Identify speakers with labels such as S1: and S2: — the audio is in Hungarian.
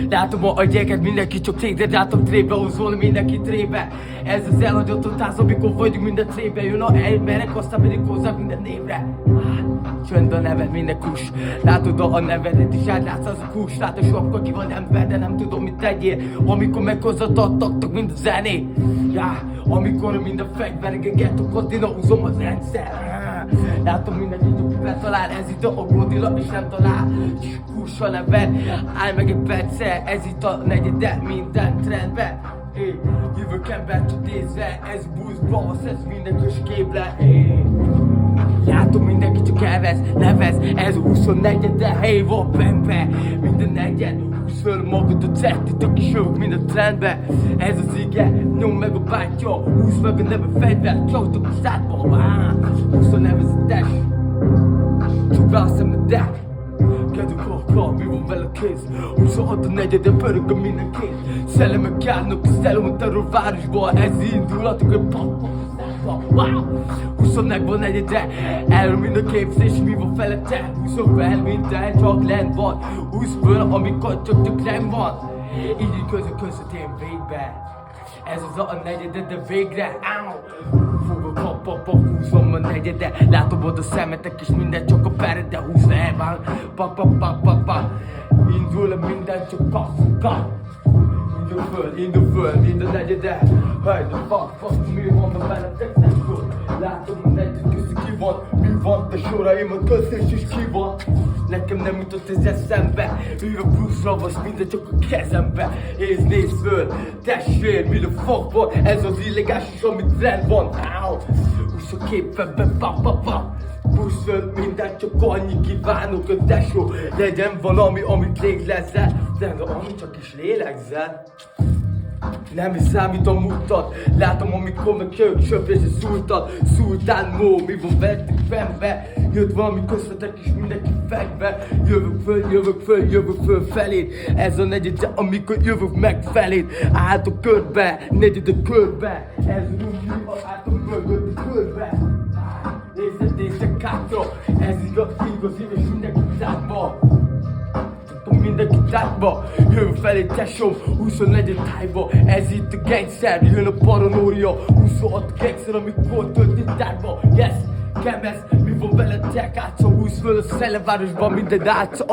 S1: Látom a gyereket, mindenki csak téged, látom trébe, húzol mindenki trébe. Ez az elhagyott utánsz, amikor vagyunk minden trébe. Jön a emberek, aztán pedig hozzá minden névre. Csönd a neved, minden kus. Látod a nevedet is, átlátsz az a kus. Látod sokkal ki van ember, de nem tudom mit tegyél. Amikor meghozatadtak, mint a zené. Amikor minden fegyvereken gettokat, én húzom az rendszer. Látom mindenki gyukivel talál, ez itt a Godzilla és nem talál. Kuss a neved, állj meg egy perccel, ez itt a negyede minden trendben. Jövök embert idézve, ez busz, basz, ez minden köskéble. Látom mindenki csak elvesz, nevez, ez a 24-e hely van benne. Minden negyed, húzz föl magad a cettit, aki jövök minden trendbe. Ez az ige, nyom meg a bátyja, húzz meg a neve fegyver, csautok a szádba. Húzz a nevezetes, csak be a szemedet. Kedvük akar, mi van vele kész? 26 a negyeden pörög a minden kész. Szellemek járnak a szellem a terrorvárosba. Ez indulatok, hogy pap, wow! 24 negyede, erről mind a képzés, mi van felette? Húzok fel minden, csak lent van. Húzz föl, amikor csak lent van. Így között én végbe. Ez az a negyede, de végre, fogok pap, húzom a negyede. Látom oda szemetek és minden csak a perede. Húzz le, pak. Indul minden csak pak. Indul föl, minden negyede. Hey, the fuck, mi van a veletek, nem föl. Látom a negyed, köszi ki van. Mi van, te soraimat köszönös is ki van. Nekem nem jutott ez eszembe. Ülve plusz ravasz, minden csak a kezembe. Nézd föl, testvér, mi the fuck van. Ez az illegális, amit trend van. Húsz a képemben, pa. Húzz föl, minden csak annyi kívánok, a tesó. Legyen valami, amit lélegzel. De ami csak is lélegzel. Nem is számít a mutat. Látom, amikor meg jövök söprésre szúrtad. Szultán Mó, mi van veletek fennbe? Jött valami közvetek és mindenki fegyve. Jövök föl feléd. Ez a negyedje, amikor jövök meg feléd. Álltok körbe, negyedek körbe. Ez rúgni, álltok mögött körbe. Nézzek hátra, ez igazi és mindenki tájba. Mindenki tájba, jövök felé tesóm, 24 tájba. Ez itt a gangszer, jön a paranória. 26 gangszer, amikor tölti tájba. Yes, kemesz, mi van veletek átszó. Húzz föl a szellemvárosban minden átszó.